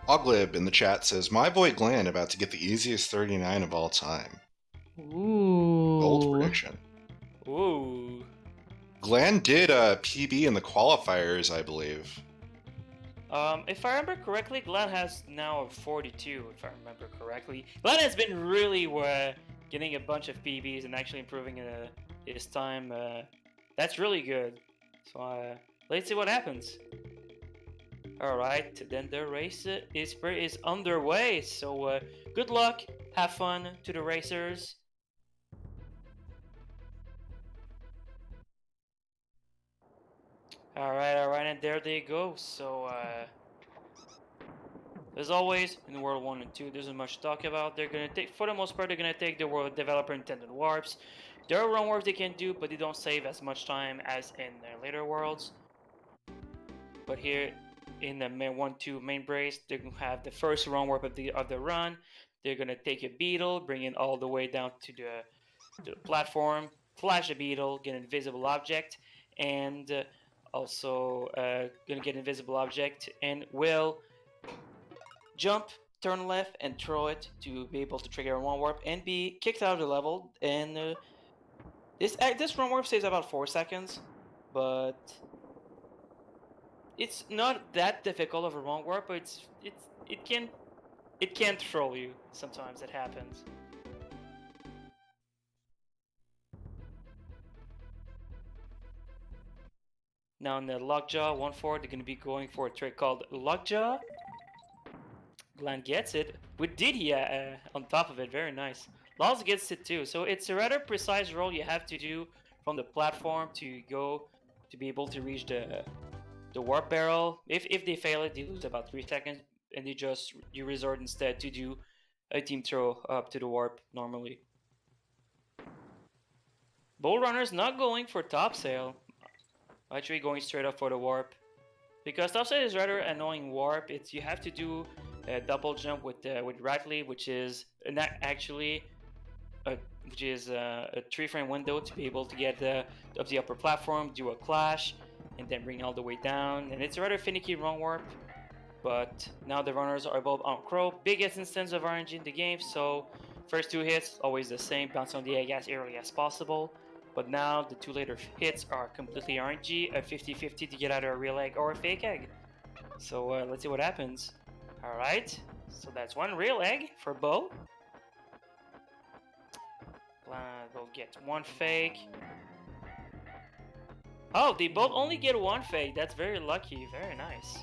Oglib in the chat says, my boy Glan about to get the easiest 39 of all time. Bold Ooh. prediction. Ooh. Glan did a PB in the qualifiers, I believe. If I remember correctly, Glenn has now a 42, if I remember correctly. Glenn has been really getting a bunch of PBs and actually improving his time. That's really good. So let's see what happens. Alright, then the race is underway. So good luck, have fun to the racers. Alright, and there they go. So as always, in World 1 and 2, there isn't much to talk about. They're gonna take, for the most part, they're gonna take the world developer intended warps. There are run warps they can do, but they don't save as much time as in their later worlds. But here in the 1-2 main brace, they're gonna have the first run warp of the run. They're gonna take a beetle, bring it all the way down to the platform, flash a beetle, get an invisible object, and also gonna get invisible object, and will jump, turn left, and throw it to be able to trigger a one warp and be kicked out of the level. And this run warp saves about 4 seconds, but it's not that difficult of a run warp. But it can throw you sometimes. It happens. Now in the Lockjaw 1-4, they're gonna be going for a trick called Lockjaw. Glan gets it with Didier on top of it. Very nice. Laws gets it too. So it's a rather precise roll you have to do from the platform to go to be able to reach the warp barrel. If they fail it, they lose about 3 seconds, and you resort instead to do a team throw up to the warp normally. Bull Runner's not going for top sail. Actually going straight up for the warp. Because top sail is rather annoying warp. You have to do a double jump with Ratley, which is actually a 3-frame window to be able to get up the upper platform, do a clash, and then bring all the way down. And it's a rather finicky run warp. But now the runners are both on Crow. Biggest instance of RNG in the game, so first 2 hits, always the same, bounce on the egg as early as possible. But now the 2 later hits are completely RNG, a 50-50 to get either a real egg or a fake egg. So let's see what happens. Alright, so that's 1 real egg for Bo. We'll get 1 fake. Oh, they both only get 1 fake. That's very lucky, very nice.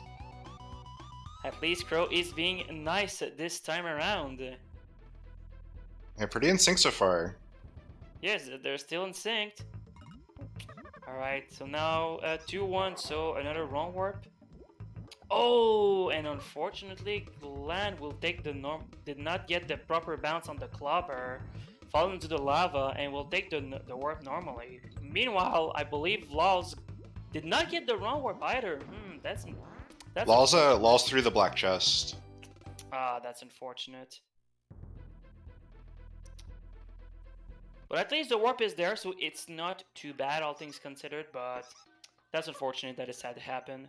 At least Crow is being nice this time around. Yeah, pretty in sync so far. Yes, they're still in sync. Alright, so now 2-1, so another wrong warp. Oh, and unfortunately, Glan will take did not get the proper bounce on the clobber, fall into the lava, and will take the warp normally. Meanwhile, I believe Laws did not get the wrong warp either. That's Lawlz through the black chest. That's unfortunate. But at least the warp is there, so it's not too bad, all things considered, but that's unfortunate that it's had to happen.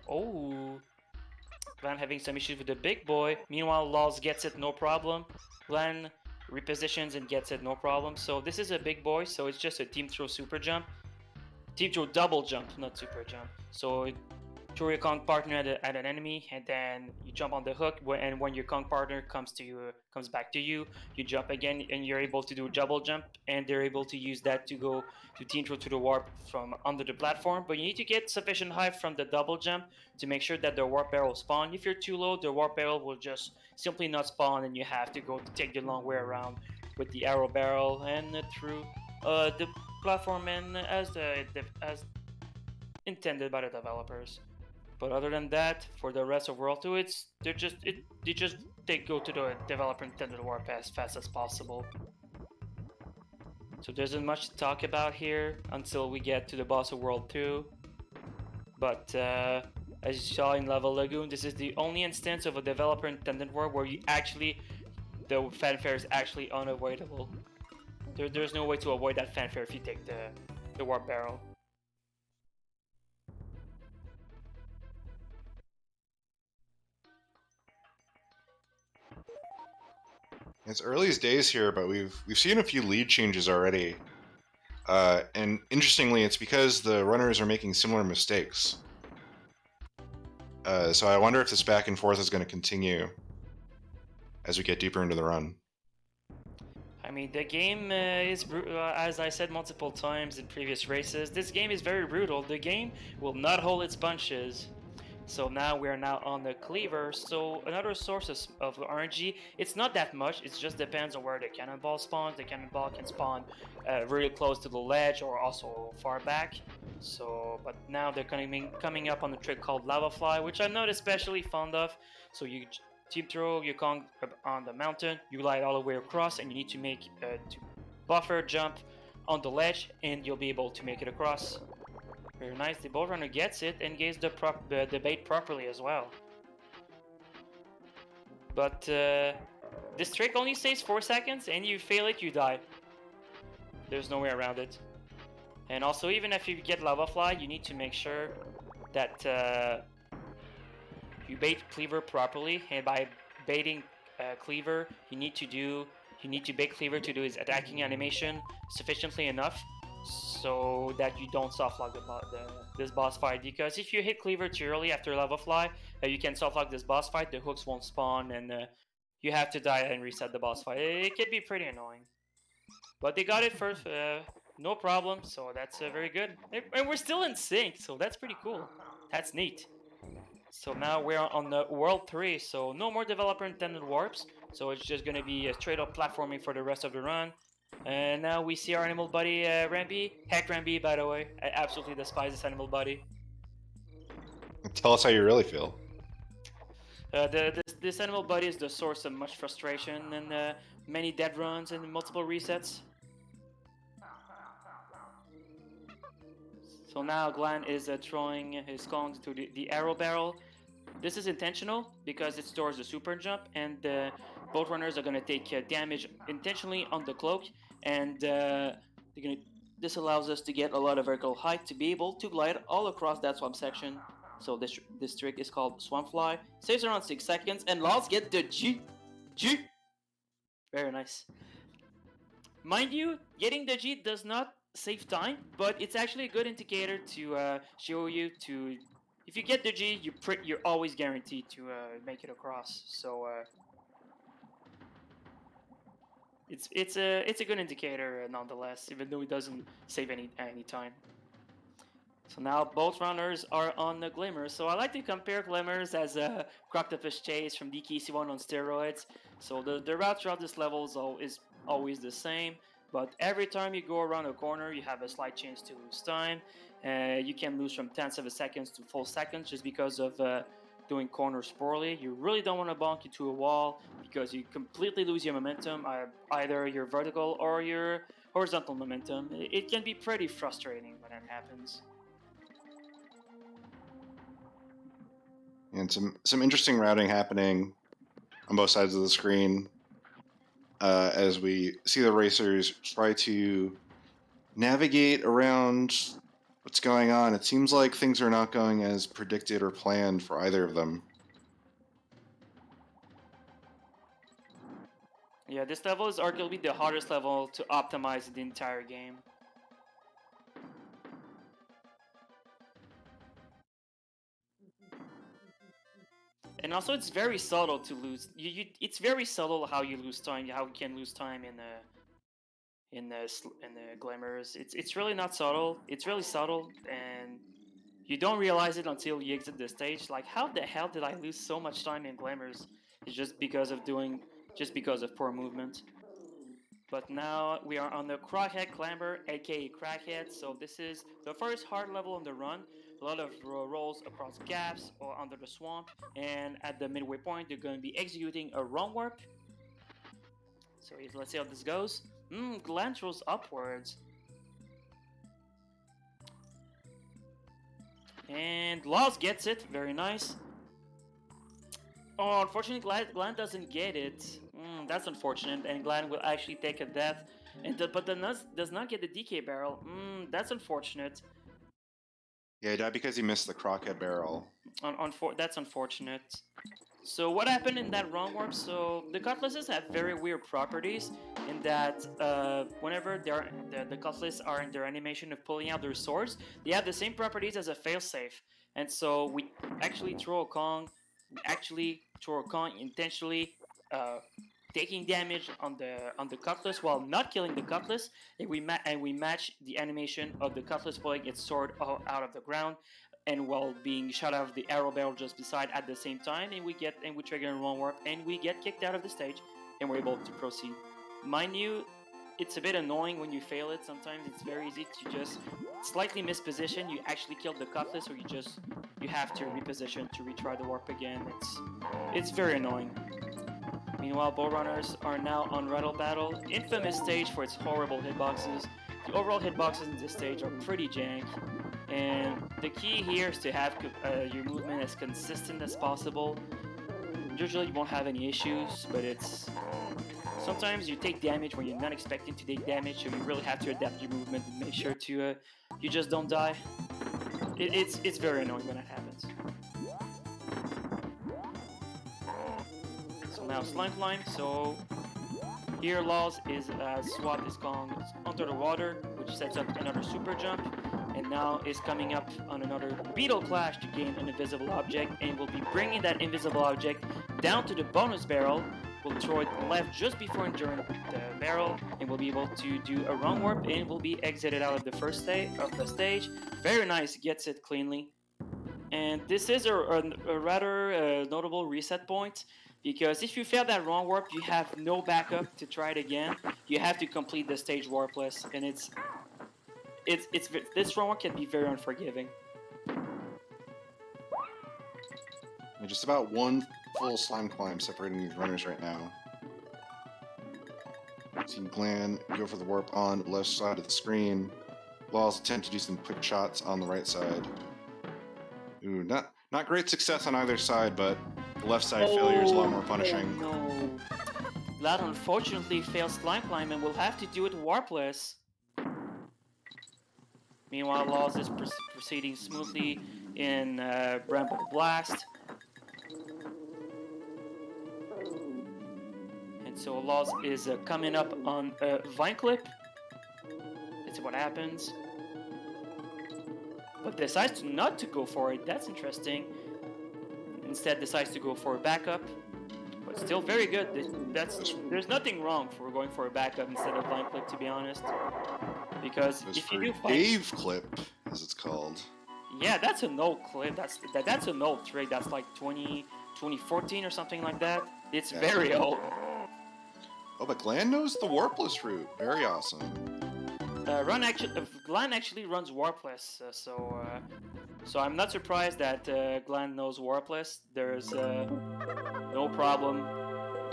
Oh, Glan having some issues with the big boy. Meanwhile, Laws gets it, no problem. Glan repositions and gets it, no problem. So this is a big boy, so it's just a team throw super jump. Team throw double jump, not super jump. So throw your Kong partner at an enemy, and then you jump on the hook. And when your Kong partner comes back to you, you jump again, and you're able to do a double jump. And they're able to use that to go to team throw to the warp from under the platform. But you need to get sufficient height from the double jump to make sure that the warp barrel spawn. If you're too low, the warp barrel will just simply not spawn, and you have to go to take the long way around with the arrow barrel and through the platform and as intended by the developers. But other than that, for the rest of World 2, they go to the developer intended warp as fast as possible. So there isn't much to talk about here until we get to the boss of World 2. But as you saw in Lava Lagoon, this is the only instance of a developer intended warp where the fanfare is actually unavoidable. There's no way to avoid that fanfare if you take the warp barrel. It's early as days here, but we've seen a few lead changes already. And interestingly, it's because the runners are making similar mistakes. So I wonder if this back and forth is going to continue as we get deeper into the run. I mean, the game is, as I said multiple times in previous races, this game is very brutal. The game will not hold its punches. So now we're now on the cleaver. So another source of RNG, it's not that much. It just depends on where the cannonball spawns. The cannonball can spawn really close to the ledge or also far back. So, but now they're coming up on a trick called lava fly, which I'm not especially fond of. So you team throw your Kong on the mountain, you glide all the way across, and you need to make to buffer jump on the ledge, and you'll be able to make it across. Very nice. The boat runner gets it and gets the bait properly as well. But this trick only stays 4 seconds, and you fail it, you die. There's no way around it. And also, even if you get lava fly, you need to make sure that you bait cleaver properly. And by baiting cleaver, you need to bait cleaver to do his attacking animation sufficiently enough, so that you don't softlock this boss fight. Because if you hit cleaver too early after lava fly, you can softlock this boss fight. The hooks won't spawn, and you have to die and reset the boss fight. It can be pretty annoying. But they got it first, no problem. So that's very good. And we're still in sync, so that's pretty cool. That's neat. So now we're on the World 3, so no more developer intended warps. So it's just gonna be a straight up platforming for the rest of the run. And now we see our animal buddy, Rambi. Heck Rambi, by the way. I absolutely despise this animal buddy. Tell us how you really feel. This animal buddy is the source of much frustration and many dead runs and multiple resets. So now Glan is throwing his Kongs to the arrow barrel. This is intentional because it stores the super jump, and both runners are going to take damage intentionally on the cloak, and this allows us to get a lot of vertical height to be able to glide all across that swamp section. So this trick is called Swamp Fly. Saves around 6 seconds, and Lawlz get the G. Very nice. Mind you, getting the G does not save time, but it's actually a good indicator to show you to. If you get the G, you're always guaranteed to make it across. So it's a good indicator nonetheless, even though it doesn't save any time. So now both runners are on the Glimmers. So I like to compare Glimmers as a Croctopus Chase from DKC1 on steroids. So the route throughout this level is always the same, but every time you go around a corner, you have a slight chance to lose time. You can lose from tenths of a seconds to full seconds just because of doing corners poorly. You really don't want to bonk into a wall because you completely lose your momentum, either your vertical or your horizontal momentum. It can be pretty frustrating when that happens. And some interesting routing happening on both sides of the screen as we see the racers try to navigate around what's going on. It seems like things are not going as predicted or planned for either of them. Yeah, this level is arguably the hardest level to optimize in the entire game. And also, it's very subtle to lose. It's very subtle how you lose time. How you can lose time in the glimmers. It's really not subtle. It's really subtle, and you don't realize it until you exit the stage. Like, how the hell did I lose so much time in glimmers? It's just because of poor movement. But now we are on the Crackhead Clamber, aka Crackhead. So this is the first hard level on the run. A lot of rolls across gaps or under the swamp. And at the midway point, you're going to be executing a wrong warp. So let's see how this goes. Glan throws upwards. And Lawlz gets it. Very nice. Oh, unfortunately, Glan doesn't get it. That's unfortunate, and Glan will actually take a death. But does not get the DK barrel. That's unfortunate. Yeah, he died because he missed the Crockhead barrel. That's unfortunate. So what happened in that wrong warp? So the cutlasses have very weird properties in that whenever the cutlass are in their animation of pulling out their swords, they have the same properties as a failsafe. And so we actually throw a Kong, intentionally uh, taking damage on the cutlass while not killing the cutlass, and we match the animation of the cutlass pulling its sword out of the ground and while being shot out of the arrow barrel just beside at the same time, and we trigger a wrong warp and we get kicked out of the stage and we're able to proceed. Mind you, it's a bit annoying when you fail it. Sometimes it's very easy to just slightly miss position. You actually killed the cutlass, or you have to reposition to retry the warp again. It's very annoying. Meanwhile, bow runners are now on Rattle Battle, infamous stage for its horrible hitboxes. The overall hitboxes in this stage are pretty jank, and the key here is to have your movement as consistent as possible. Usually you won't have any issues, but sometimes you take damage when you're not expecting to take damage, so you really have to adapt your movement and make sure to you just don't die. It's very annoying when that happens. So now slime climb. So here Laws is swap his Kong under the water, which sets up another super jump, and now is coming up on another Beetle Clash to gain an invisible object, and will be bringing that invisible object down to the bonus barrel. We'll throw it left just before entering the barrel, and we'll be able to do a wrong warp, and will be exited out of the first stage. Very nice, gets it cleanly. And this is a rather notable reset point, because if you fail that wrong warp, you have no backup to try it again. You have to complete the stage warpless, and this wrong warp can be very unforgiving. Just about one full slime climb separating these runners right now. Team Glan go for the warp on the left side of the screen. Laws attempt to do some quick shots on the right side. Ooh, not great success on either side, but the left side failure is a lot more punishing. No. Glad unfortunately fails slime climb and will have to do it warpless. Meanwhile, Laws is proceeding smoothly in Bramble Blast. And so Laws is coming up on Vine Clip. Let's see what happens. But decides not to go for it. That's interesting. Instead decides to go for a backup. But still very good. There's nothing wrong for going for a backup instead of Vine Clip, to be honest. Because if you do Dave Clip, as it's called. Yeah, that's an old clip. That's an old trick. That's like 2014 or something like that. It's very old. Oh, but Glan knows the warpless route. Very awesome. Glan actually runs warpless, so I'm not surprised that Glan knows warpless. There's no problem.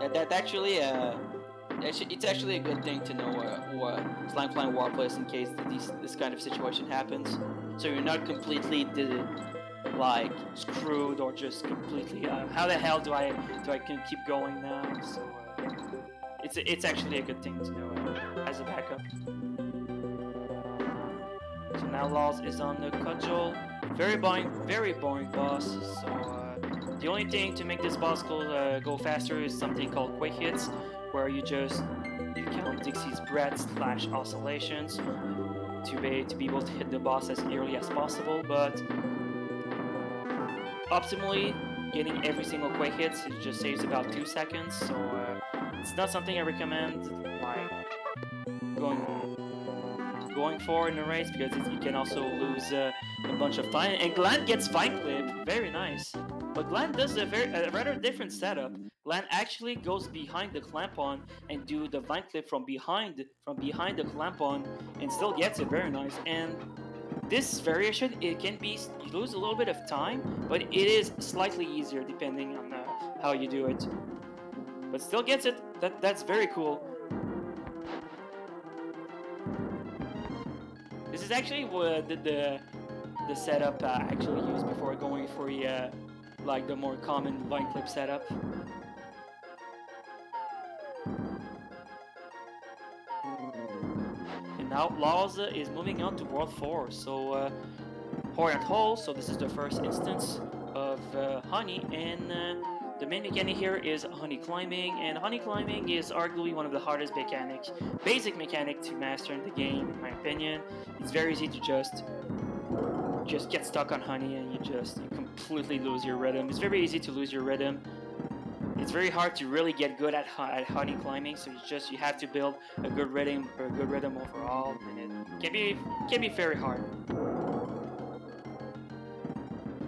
It's actually a good thing to know slime climb warpless in case this kind of situation happens. So you're not completely screwed or just completely. How the hell do I keep going now? So it's actually a good thing to know as a backup. So now Laws is on the cudgel. Very boring boss. So the only thing to make this boss go faster is something called quick hits, where you count Dixie's breaths / oscillations to be able to hit the boss as early as possible. But optimally, getting every single quick hits, it just saves about 2 seconds. So it's not something I recommend going for in a race, because you can also lose a bunch of time. And Glan gets Vine Clip, very nice. But Glan does a rather different setup. Glan actually goes behind the clamp-on and do the Vine Clip from behind the clamp-on, and still gets it, very nice. And this variation, you lose a little bit of time, but it is slightly easier depending on how you do it. But still gets it. That's very cool. This is actually what the setup I actually used before going for the more common Vine Clip setup. And now Laws is moving on to World 4. So Hornet Hole. So this is the first instance of Honey, and The main mechanic here is honey climbing, and honey climbing is arguably one of the hardest basic mechanic to master in the game, in my opinion. It's very easy to just get stuck on honey and you completely lose your rhythm. It's very easy to lose your rhythm. It's very hard to really get good at honey climbing, so you have to build a good rhythm overall, and it can be very hard.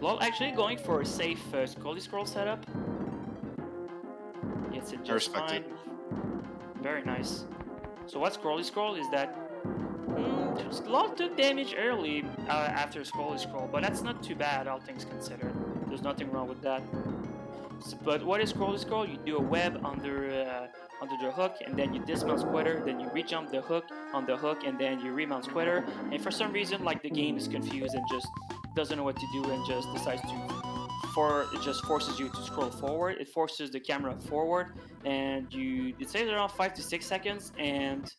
Well, actually going for a safe scroll setup. Gets it just fine. Very nice. So what scroll is that? Lol took damage early after scroll, but that's not too bad, all things considered. There's nothing wrong with that. But what is scroll? You do a web under the hook, and then you dismount Squitter, then you re-jump the hook on the hook, and then you remount Squitter. And for some reason, like, the game is confused and just doesn't know what to do and just decides it just forces you to scroll forward. It forces the camera forward, and it says around 5 to 6 seconds, and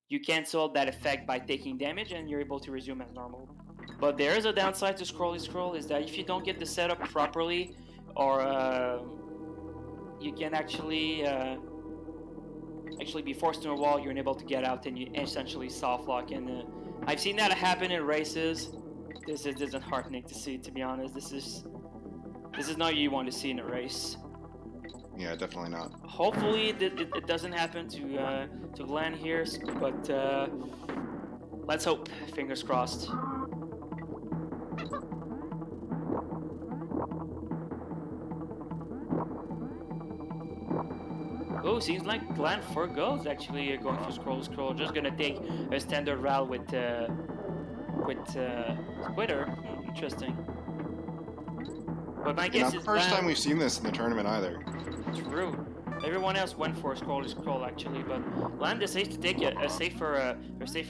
you cancel that effect by taking damage, and you're able to resume as normal. But there is a downside to scroll is that if you don't get the setup properly, or you can actually be forced to a wall, you're unable to get out, and you essentially soft lock. And I've seen that happen in races. This isn't heartening to see, to be honest. This is not what you want to see in a race. Yeah, definitely not. Hopefully it doesn't happen to Glan here, but let's hope. Fingers crossed. Oh, seems like Glan forgoes actually going for scroll. Just gonna take a standard route with Squitter. Interesting. But my guess Not is the first Glan... time we've seen this in the tournament either. True. Everyone else went for scroll actually, but Glan decides to take a safer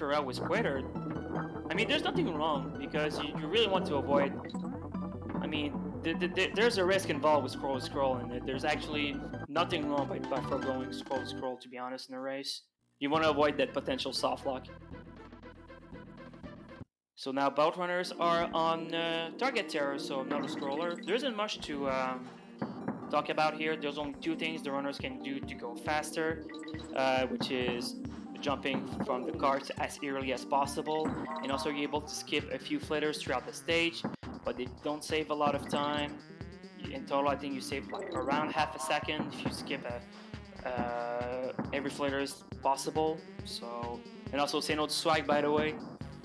route with Squitter. I mean, there's nothing wrong because you really want to avoid. I mean, there's a risk involved with scroll, and there's actually nothing wrong by foregoing scroll. To be honest, in a race, you want to avoid that potential soft lock. So now both runners are on target terror, so not a scroller. There isn't much to talk about here. There's only two things the runners can do to go faster, which is jumping from the carts as early as possible, and also you're able to skip a few flitters throughout the stage, but they don't save a lot of time. In total, I think you save like around half a second if you skip every flitter is possible. So, and also say no to swag, by the way.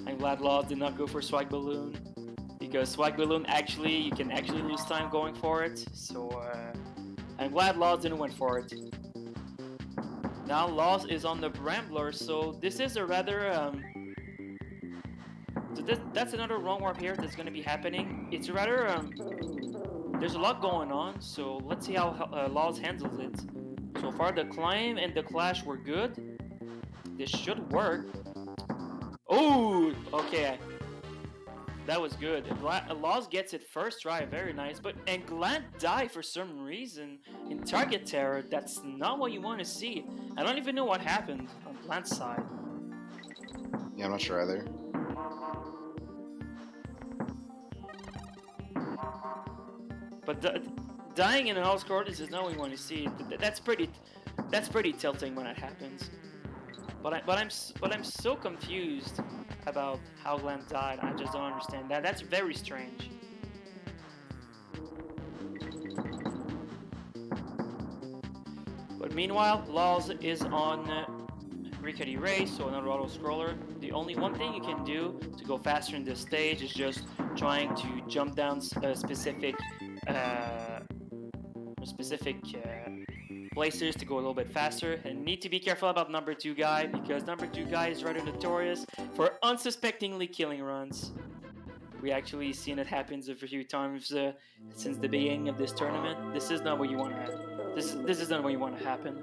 I'm glad Laws did not go for Swag Balloon, because Swag Balloon you can actually lose time going for it. So I'm glad Laws didn't went for it. Now Laws is on the Brambler, so this is a rather that's another wrong warp here that's going to be happening. It's rather there's a lot going on, so let's see how Laws handles it. So far the climb and the clash were good. This should work. Oh, okay. That was good. Laws gets it first try, very nice. And Glan died for some reason in target terror. That's not what you want to see. I don't even know what happened on Glan's side. Yeah, I'm not sure either. But dying in an all-score is not what you want to see. That's pretty tilting when it happens. But I'm so confused about how Glan died. I just don't understand that. That's very strange. But meanwhile, Laws is on Rickety Race, so another auto scroller. The only one thing you can do to go faster in this stage is just trying to jump down specific places to go a little bit faster, and need to be careful about number 2 guy, because number 2 guy is rather notorious for unsuspectingly killing runs. We actually seen it happens a few times since the beginning of this tournament. This is not what you want to happen. This is not what you want to happen.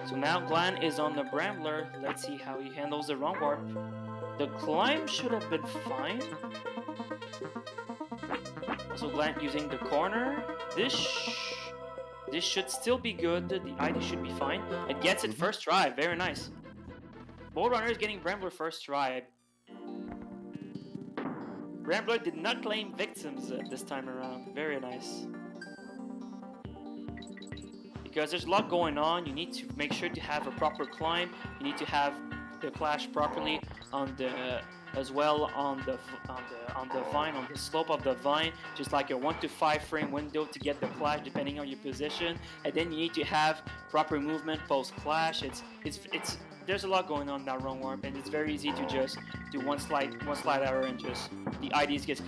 So now Glan is on the Brambler. Let's see how he handles the wrong warp. The climb should have been fine. Also Glan using the corner. This should still be good. The ID should be fine. It gets it first try. Very nice. Both runners getting Brambler first try. Brambler did not claim victims this time around. Very nice. because there's a lot going on. You need to make sure to have a proper climb. You need to have the clash properly on the as well on the vine, on the slope of the vine, just like a 1 to 5 frame window to get the clash depending on your position. And then you need to have proper movement post clash. It's there's a lot going on in that wrong warp, and it's very easy to just do one slide error and just the IDs gets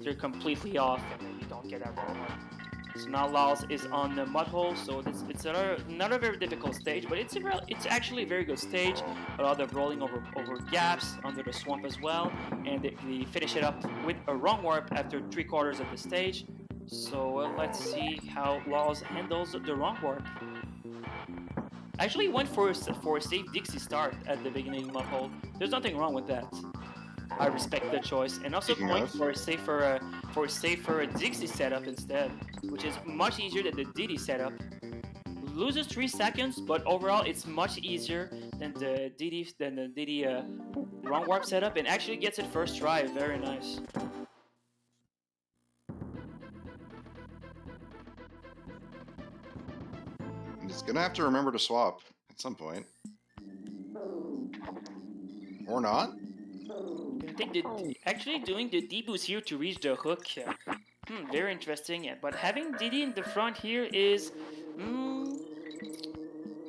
they're completely off and you don't get that wrong warp. So now Laws is on the mud hole, so it's another very difficult stage, but it's actually a very good stage. A lot of rolling over gaps under the swamp as well, and they finish it up with a wrong warp after 3/4 of the stage. So let's see how Laws handles the wrong warp. Actually went for a safe Dixie start at the beginning of mud hole. There's nothing wrong with that. I respect the choice, and also going for a safer Dixie setup instead, which is much easier than the Diddy setup. Loses 3 seconds, but overall it's much easier than the Diddy wrong warp setup, and actually gets it first try. Very nice. It's gonna have to remember to swap at some point, or not. I think actually doing the D boost here to reach the hook, very interesting. But having Diddy in the front here is,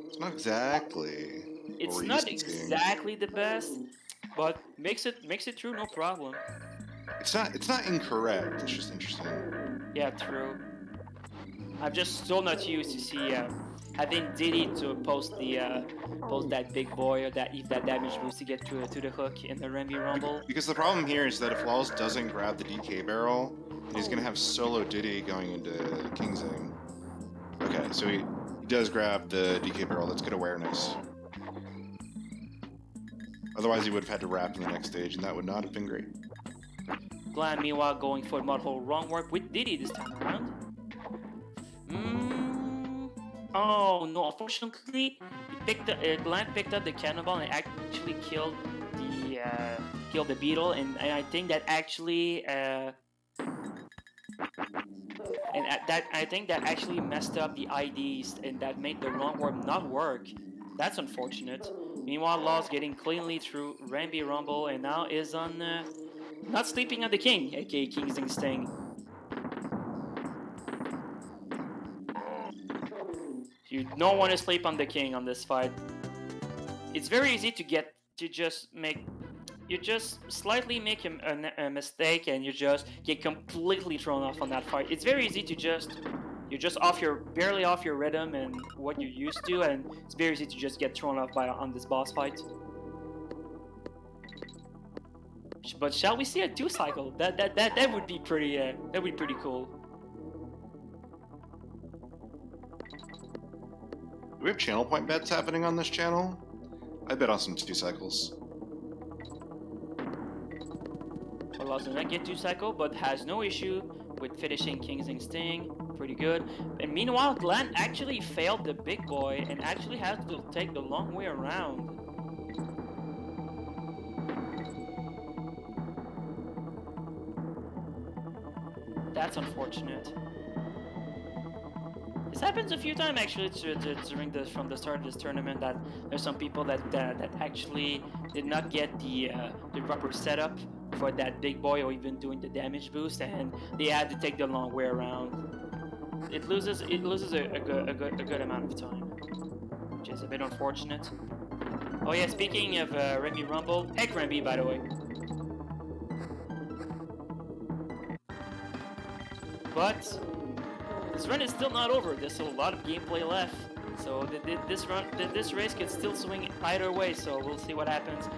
It's not exactly. It's not exactly the best, but makes it through no problem. It's not incorrect. It's just interesting. Yeah, true. I'm just so not used to see having Diddy to post that big boy or that damage boost to get to the hook in the Rambi Rumble. Because the problem here is that if Laws doesn't grab the DK barrel, he's gonna have solo Diddy going into Kingsing. Okay, so he does grab the DK barrel. That's good awareness. Otherwise, he would have had to wrap in the next stage, and that would not have been great. Glan, meanwhile, going for mud hole wrong warp with Diddy this time around. Oh no! Unfortunately, Glan picked up the cannonball and actually killed the beetle, and I think that actually I think that actually messed up the IDs, and that made the wrong warp not work. That's unfortunate. Meanwhile, Laws getting cleanly through Rambi Rumble, and now is on not sleeping on the king, aka Kingsing Sting. You don't want to sleep on the king on this fight. It's very easy to just slightly make a mistake and you just get completely thrown off on that fight. It's very easy to you're just barely off your rhythm and what you're used to, and it's very easy to just get thrown off on this boss fight. But shall we see a 2-cycle? That would be pretty cool. Do we have channel point bets happening on this channel? I bet on some 2 cycles. Well, Laws did not get 2-cycle, but has no issue with finishing Kingsing Sting. Pretty good. And meanwhile, Glan actually failed the big boy and actually has to take the long way around. That's unfortunate. This happens a few times actually from the start of this tournament, that there's some people that actually did not get the proper setup for that big boy or even doing the damage boost, and they had to take the long way around. It loses a good amount of time, which is a bit unfortunate. Oh yeah, speaking of Rambi Rumble, heck Rambi by the way. But this run is still not over. There's still a lot of gameplay left, so this race could still swing either way. So we'll see what happens.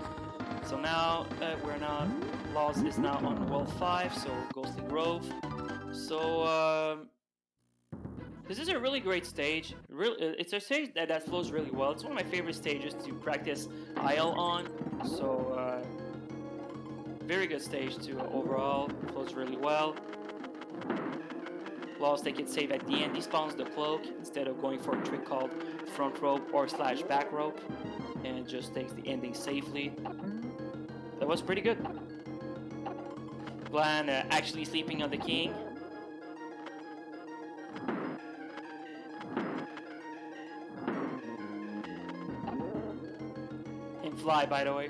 So now Laws is now on World 5, so Ghostly Grove. So this is a really great stage. It's a stage that flows really well. It's one of my favorite stages to practice IL on. So very good stage too overall. Flows really well. Laws take it safe at the end. He spawns the cloak instead of going for a trick called front rope or / back rope, and just takes the ending safely. That was pretty good. Glan actually sleeping on the king. fly, by the way.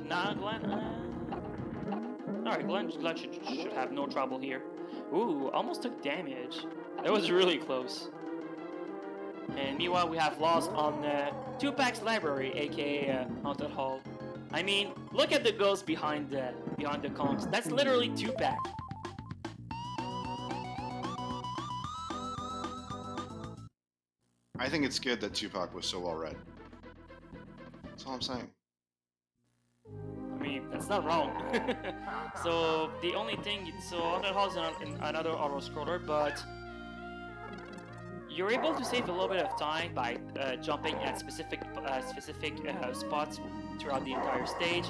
Nah, Glenn. Alright, Glenn should have no trouble here. Ooh, almost took damage. That was really close. And meanwhile, we have Laws on 2-Pack's Library, aka Haunted Hall. I mean, look at the ghost behind the conks. That's literally 2-Pack. I think it's good that Tupac was so well read. That's all I'm saying. I mean, that's not wrong. So the only thing, so Haunted Hall is another auto scroller, but you're able to save a little bit of time by jumping at specific spots throughout the entire stage,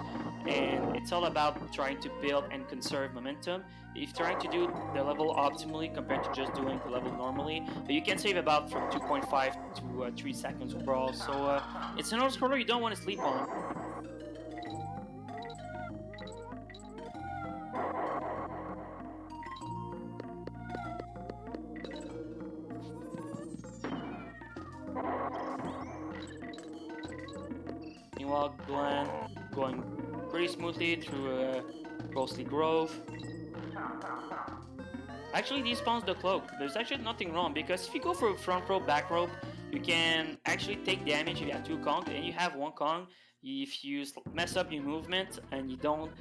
and it's all about trying to build and conserve momentum. If trying to do the level optimally compared to just doing the level normally, you can save about from 2.5 to 3 seconds overall. So it's an auto scroller you don't want to sleep on. Meanwhile, Glan going pretty smoothly through Ghostly Grove. Actually, he spawns the cloak. There's actually nothing wrong, because if you go for front rope, back rope, you can actually take damage if you have 2 Kong, and you have 1 Kong. If you mess up your movement and you don't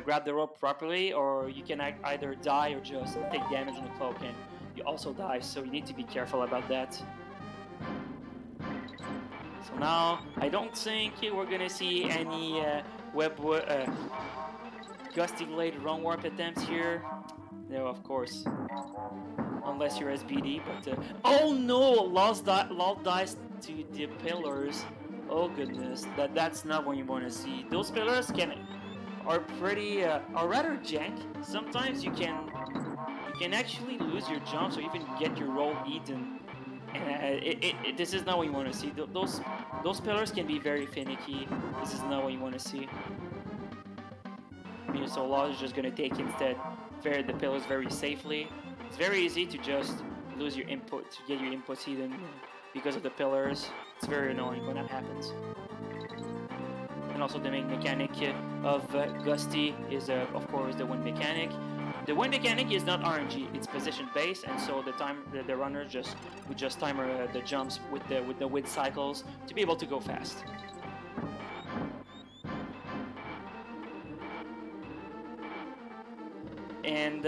grab the rope properly, or you can either die or just take damage on the cloak, and you also die, so you need to be careful about that. So now, I don't think we're gonna see any Gusty Blade run warp attempts here. No, of course. Unless you're SBD, but... oh no! Law dies to the pillars. Oh goodness, that's not what you want to see. Those pillars are pretty... are rather jank. Sometimes you can actually lose your jumps or even get your roll eaten. This is not what you want to see. Those pillars can be very finicky. This is not what you want to see. I mean, so Law is just going to take instead the pillars very safely. It's very easy to just lose your input, to get your inputs hidden because of the pillars. It's very annoying when that happens. And also the main mechanic of Gusty is, of course, the wind mechanic. The wind mechanic is not RNG; it's position based, and so the runners would just time the jumps with the wind cycles to be able to go fast. And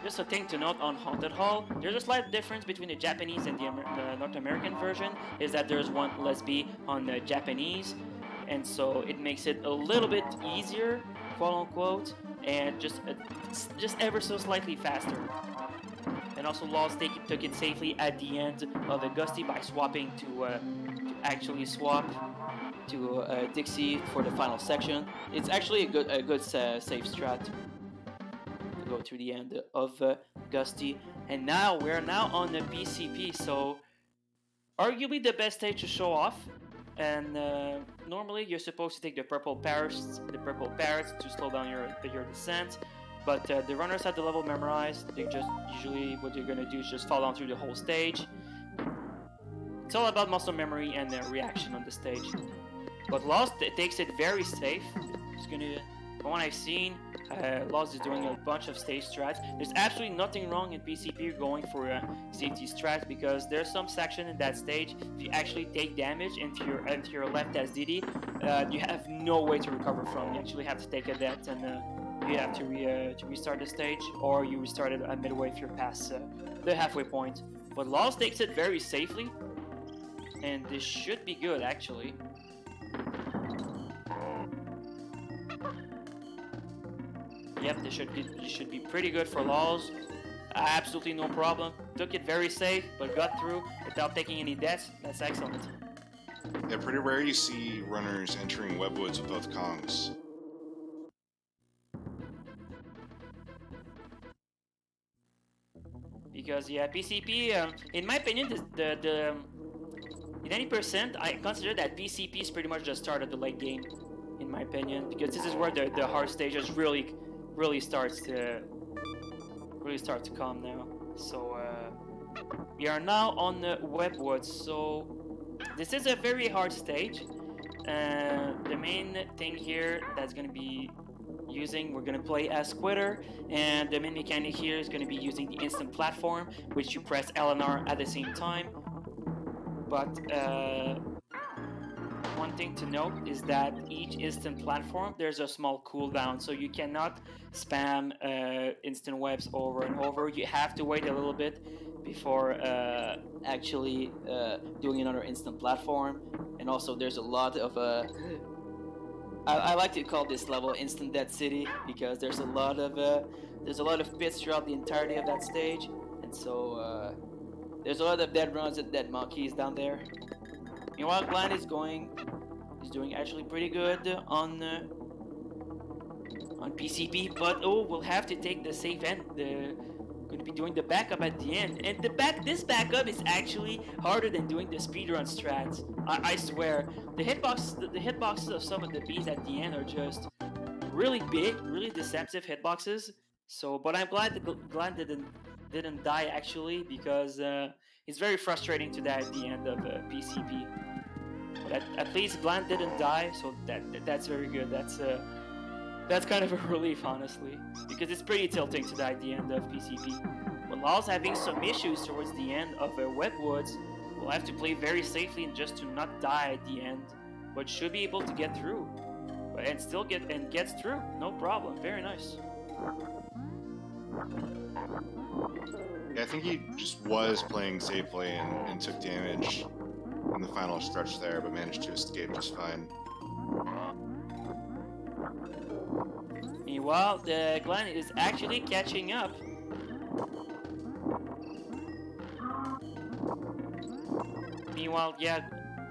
just a thing to note on Haunted Hall, there's a slight difference between the Japanese and the North American version, is that there's one less B on the Japanese, and so it makes it a little bit easier, quote unquote, and just ever so slightly faster. And also Laws took it safely at the end of the Gusty by swapping to actually swap to Dixie for the final section. It's actually a good safe strat. Go to the end of Gusty, and now we're on the PCP, so arguably the best stage to show off. And normally you're supposed to take the purple parrots to slow down your descent, but the runners have the level memorized. They just usually what they're gonna do is just fall down through the whole stage. It's all about muscle memory and reaction on the stage. But Lost takes it very safe. It's gonna, from what I've seen, Lost is doing a bunch of stage strats. There's absolutely nothing wrong in PCP going for a safety strat, because there's some section in that stage, if you actually take damage and if you're left as DD, you have no way to recover from. You actually have to take a death, and you have to restart the stage, or you restart it at midway if you're past the halfway point. But Lost takes it very safely, and this should be good actually. Yep, this should be pretty good for Laws. Absolutely no problem. Took it very safe, but got through without taking any deaths. That's excellent. Yeah, pretty rare you see runners entering webwoods with both Kongs. Because yeah, PCP, in my opinion, in 90%, I consider that PCP is pretty much the start of the late game, in my opinion, because this is where the hard stages really starts to come now. So We are now on the Webwoods, so this is a very hard stage. The main thing here that's going to be we're going to play as Quitter, and the main mechanic here is going to be using the instant platform, which you press L and R at the same time. But one thing to note is that each instant platform, there's a small cooldown, so you cannot spam instant webs over and over. You have to wait a little bit before actually doing another instant platform. And also there's a lot of I like to call this level Instant Dead City, because there's a lot of pits throughout the entirety of that stage, and so there's a lot of dead runs and dead monkeys down there. Meanwhile, Glan is doing actually pretty good on PCP, but we'll have to take the safe end. Going to be doing the backup at the end, and this backup is actually harder than doing the speedrun strats. I swear, the hitboxes of some of the bees at the end are just really big, really deceptive hitboxes. So, but I'm glad that Glenn didn't die actually, because it's very frustrating to die at the end of PCP. But at least Glenn didn't die, so that's very good. That's kind of a relief, honestly, because it's pretty tilting to die at the end of PCP. But Law's having some issues towards the end of Webwoods. We'll have to play very safely and just to not die at the end, but should be able to get through, and still gets through, no problem. Very nice. Yeah, I think he just was playing safely and took damage in the final stretch there, but managed to escape just fine. Meanwhile, the Glen is actually catching up. Meanwhile, yeah.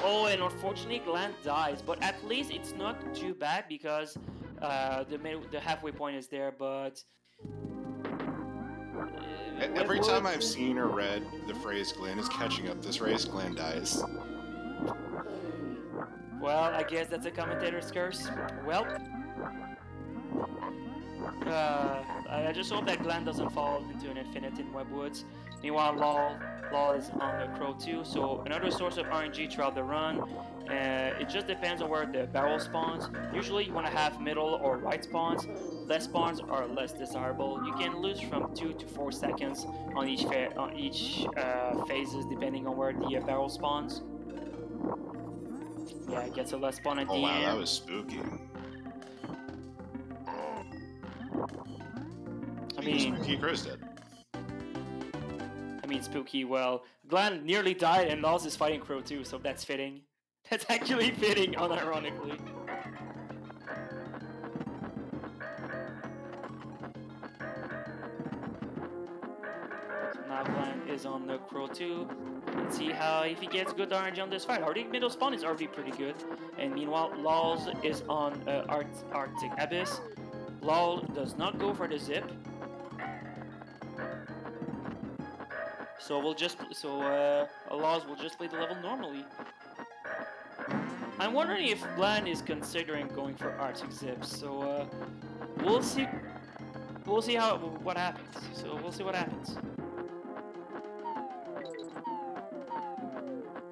Oh, and unfortunately, Glen dies, but at least it's not too bad, because the halfway point is there. But every time I've seen or read the phrase "Glen is catching up" this race, Glen dies. Well, I guess that's a commentator's curse. Well, I just hope that Glen doesn't fall into an infinite in Webwoods. Meanwhile, Law is on the Crow too, so another source of RNG throughout the run. It just depends on where the barrel spawns. Usually you want to have middle or right spawns. Less spawns are less desirable. You can lose from 2 to 4 seconds on each phases, depending on where the barrel spawns. Yeah, it gets a less spawn at the end. Oh wow, that was spooky. I mean, Spooky Crow's dead. I mean, spooky. Well, Glenn nearly died, and Laws is fighting Crow too, so that's fitting. That's actually fitting, unironically. So now Glenn is on the Crow too. Let's see if he gets good RNG on this fight. Already middle spawn is already pretty good, and meanwhile, Laws is on Arctic Abyss. Law does not go for the zip. So Laws will just play the level normally. I'm wondering if Glenn is considering going for Arctic Zips. So we'll see. We'll see what happens. So we'll see what happens.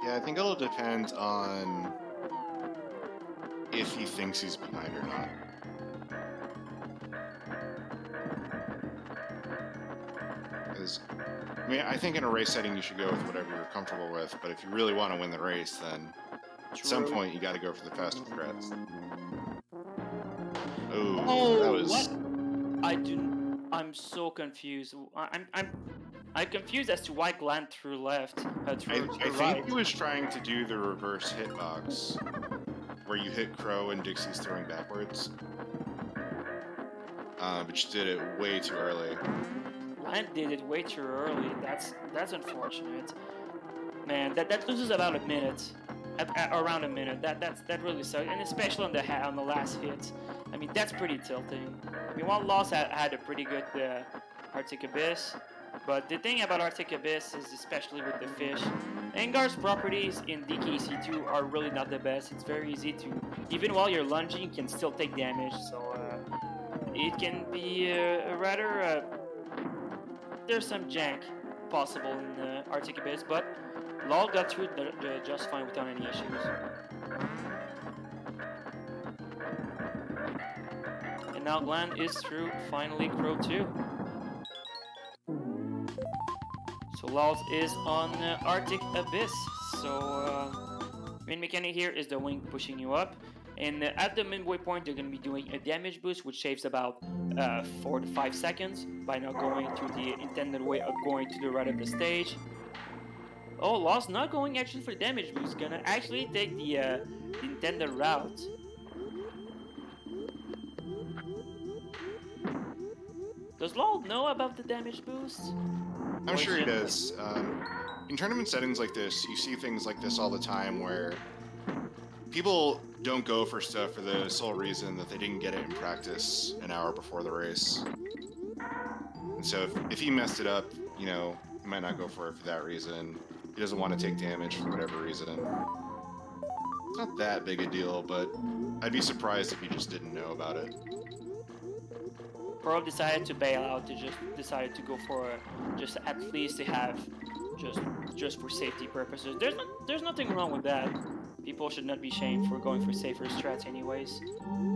Yeah, I think it'll depend on if he thinks he's behind or not. I mean, I think in a race setting you should go with whatever you're comfortable with, but if you really want to win the race, then at some point you got to go for the faster threats. Oh, that was. What? I'm so confused. I'm confused as to why Glenn threw left. I think he was trying to do the reverse hitbox, where you hit Crow and Dixie's throwing backwards, but you did it way too early. Glenn did it way too early. That's unfortunate. Man, that loses about a minute, around a minute. That really sucks, and especially on the last hit. I mean, that's pretty tilting. I mean, while Lost had a pretty good Arctic Abyss, but the thing about Arctic Abyss is, especially with the fish, Angar's properties in DKC2 are really not the best. It's very easy to, even while you're lunging, you can still take damage. So it can be rather. There's some jank. possible in Arctic Abyss, but Lol got through just fine without any issues. And now Glan is through finally Crow 2. So Lawls is on Arctic Abyss. So main mechanic here is the wing pushing you up. And at the midway point, they're going to be doing a damage boost, which saves about 4 to 5 seconds by not going through the intended way of going to the right of the stage. Oh, Law's not going actually for the damage boost. Gonna actually take the intended route. Does Law know about the damage boost? I'm sure he does. In tournament settings like this, you see things like this all the time where people don't go for stuff for the sole reason that they didn't get it in practice an hour before the race. And so if he messed it up, you know, he might not go for it for that reason. He doesn't want to take damage for whatever reason. It's not that big a deal, but I'd be surprised if he just didn't know about it. Probe decided to bail out, to just decided to go for just at least to have just for safety purposes. There's nothing wrong with that. People should not be shamed for going for safer strats anyways.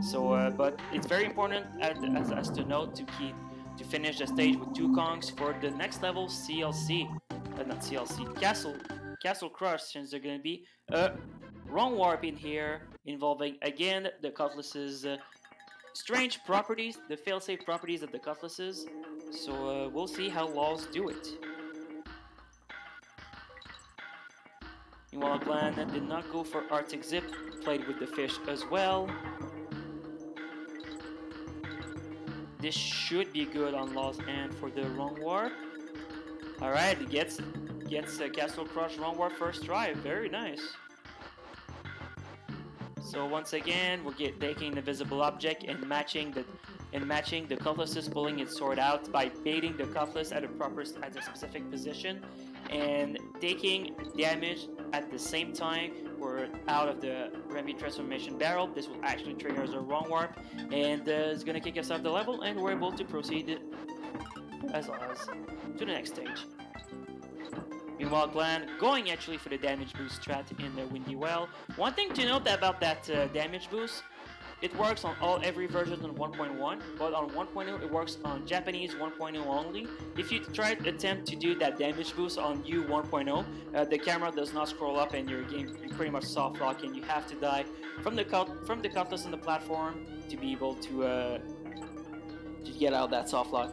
So but it's very important as to note to finish the stage with 2 Kongs for the next level CLC. Not CLC, Castle Crush, since they're gonna be wrong warp in here involving again the cutlasses strange properties, the failsafe properties of the cutlasses. So we'll see how Laws do it. Meanwhile, Glan did not go for Arctic Zip, played with the fish as well. This should be good on Law's end for the wrong warp. Alright, he gets Castle Crush wrong warp first try. Very nice. So once again, we're taking the visible object and matching the cutlasses, pulling its sword out by baiting the cutlass at a specific position, and taking damage at the same time. We're out of the Remy transformation barrel. This will actually trigger as a wrong warp, and it's gonna kick us off the level, and we're able to proceed as to the next stage. Meanwhile, Glan going actually for the damage boost strat in the Windy Well. One thing to note about that damage boost, it works on every version on 1.1, but on 1.0 it works on Japanese 1.0 only. If you try to attempt to do that damage boost on U 1.0, the camera does not scroll up and your game you pretty much soft lock, and you have to die from the cutlass on the platform to be able to get out of that soft lock.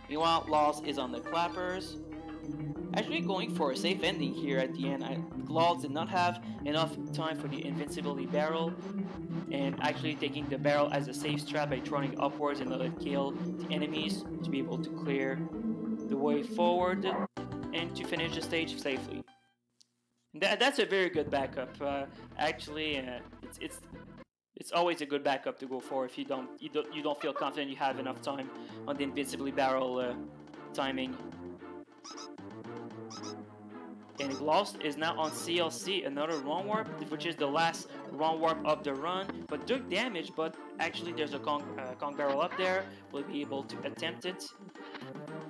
Meanwhile, Laws is on the clappers. Actually going for a safe ending here at the end. Laws did not have enough time for the invincibility barrel, and actually taking the barrel as a safe strat by throwing upwards and let it kill the enemies to be able to clear the way forward and to finish the stage safely. That's a very good backup. It's always a good backup to go for if you don't feel confident you have enough time on the invincibly barrel timing. And Lost is now on CLC, another wrong warp, which is the last wrong warp of the run, but took damage. But actually, there's a Kong barrel up there. We'll be able to attempt it.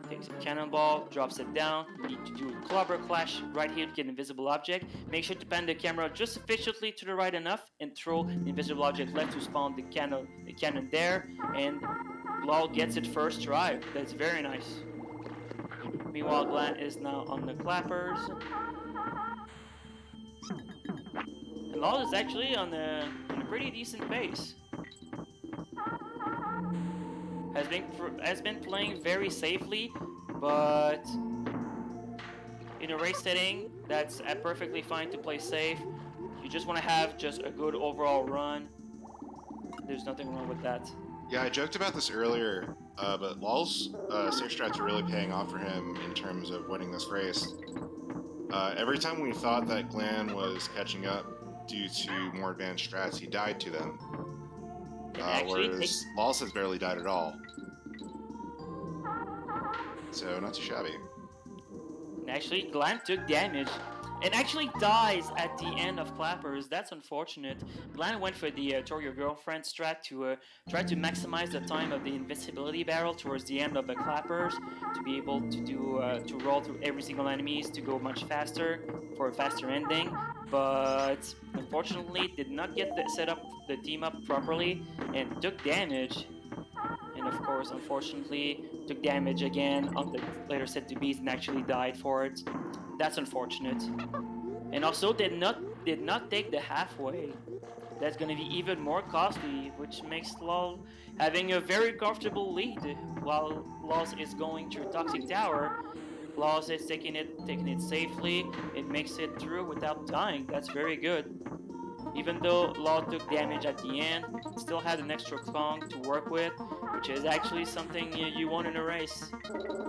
Takes a cannonball, drops it down. We need to do a clobber clash right here to get an invisible object. Make sure to pan the camera just sufficiently to the right enough and throw the invisible object left to spawn the cannon there. And Lol gets it first try. That's very nice. Meanwhile, Glan is now on the clappers. And Lol is actually on a pretty decent pace. Has been playing very safely, but in a race setting, that's perfectly fine to play safe. You just want to have just a good overall run. There's nothing wrong with that. Yeah, I joked about this earlier, but Law's safe strats are really paying off for him in terms of winning this race. Every time we thought that Glan was catching up due to more advanced strats, he died to them. Whereas Law's has barely died at all. So, not too shabby. Actually, Glan took damage and actually dies at the end of Clappers. That's unfortunate. Glan went for the Throw Your Girlfriend strat to try to maximize the time of the Invisibility Barrel towards the end of the Clappers to be able to do to roll through every single enemies to go much faster for a faster ending. But unfortunately, did not get the team up properly and took damage. And of course, unfortunately, took damage again on the later set to beast and actually died for it. That's unfortunate. And also did not take the halfway. That's gonna be even more costly, which makes LOL having a very comfortable lead while LOLz is going through Toxic Tower. LOLz is taking it safely. It makes it through without dying. That's very good. Even though Law took damage at the end, still had an extra Kong to work with, which is actually something you want in a race.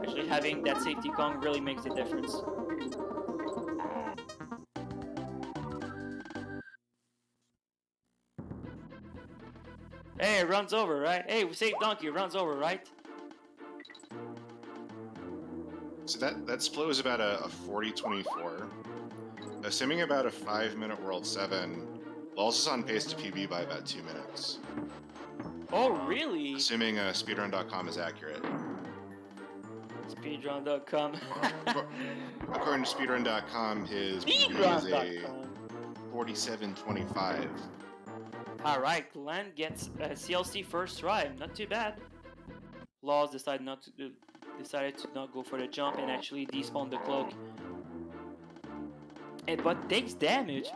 Actually having that safety Kong really makes the difference. Hey, it runs over, right? Hey, we saved Donkey, it runs over, right? So that split was about a 40-24. Assuming about a 5-minute World 7, LOLz is on pace to PB by about 2 minutes. Oh, really? Assuming speedrun.com is accurate. Speedrun.com. According to speedrun.com, his PB is a 47-25. Alright, Glenn gets a CLC first try. Not too bad. LOLz decided to not go for the jump and actually despawn the cloak. But takes damage.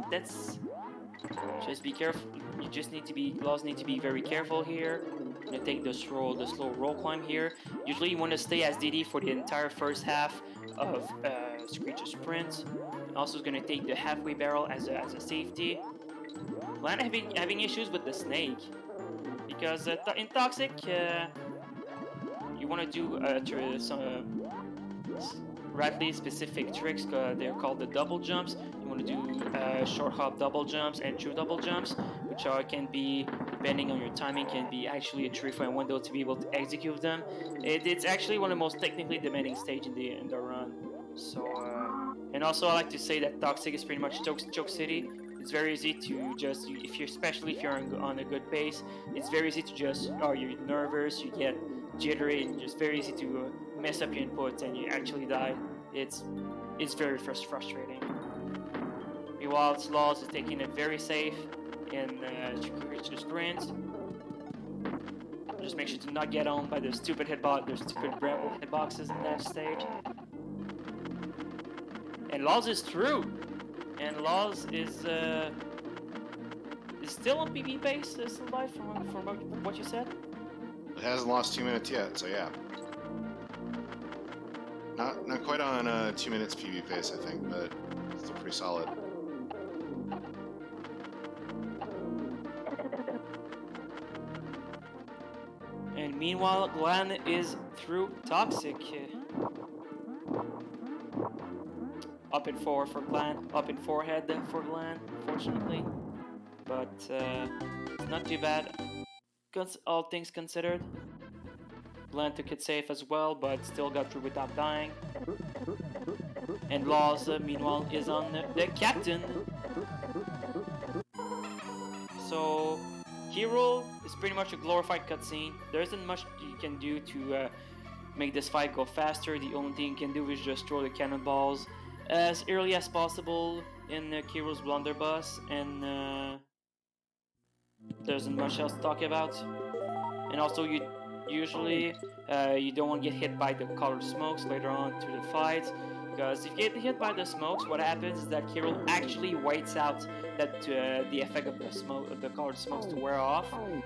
That's... Just be careful. You just need to be... LOLz need to be very careful here. I'm gonna take the slow roll climb here. Usually you want to stay as DD for the entire first half of Screech's sprint. Also is gonna take the halfway barrel as a safety. Glan having issues with the snake. Because in Toxic, you want to do some rightly specific tricks. They're called the double jumps. You want to do short hop double jumps and true double jumps, which can be, depending on your timing, can be actually a 3-frame window to be able to execute them. It's actually one of the most technically demanding stage in the run. So, and also I like to say that Toxic is pretty much choke city. It's very easy to just, especially if you're on a good pace, it's very easy to just, you're nervous, you get jittery, and just very easy to mess up your inputs and you actually die. It's very frustrating. Meanwhile, LOLz is taking it very safe in sprint. Just make sure to not get owned by the stupid bramble hitboxes in that stage. And LOLz is through. And LOLz is still on PB base, still alive from what you said? It hasn't lost 2 minutes yet, so yeah. Not quite on 2 minutes PB pace, I think, but still pretty solid. And meanwhile, Glan is through Toxic. Up in 4 for Glan, up in forehead for Glan, unfortunately. But it's not too bad, all things considered. Glan took it safe as well, but still got through without dying. And LOLz, meanwhile, is on the captain. So, Hero is pretty much a glorified cutscene. There isn't much you can do to make this fight go faster. The only thing you can do is just throw the cannonballs as early as possible in Kiro's blunderbuss, and there isn't much else to talk about. And also, you usually you don't want to get hit by the colored smokes later on through the fight, because if you get hit by the smokes, what happens is that Kiro actually waits out that the effect of the colored smokes to wear off,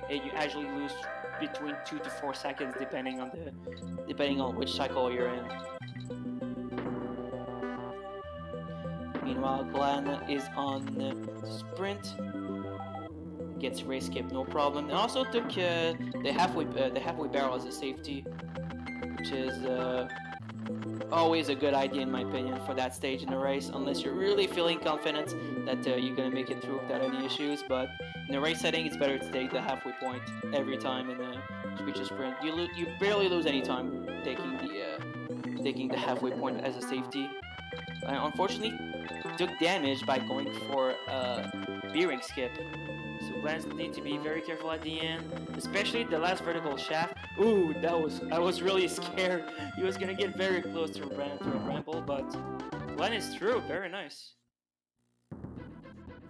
and you actually lose between 2 to 4 seconds depending on which cycle you're in. Meanwhile, Glan is on sprint, gets race skip no problem, and also took the halfway barrel as a safety, which is always a good idea in my opinion for that stage in the race, unless you're really feeling confident that you're gonna make it through without any issues. But in a race setting, it's better to take the halfway point every time in a Screech's sprint. You barely lose any time taking the halfway point as a safety. Unfortunately, took damage by going for a bearing skip. So Glans need to be very careful at the end, especially the last vertical shaft. Ooh, I was really scared. He was gonna get very close to a bramble, but Glan is through. Very nice.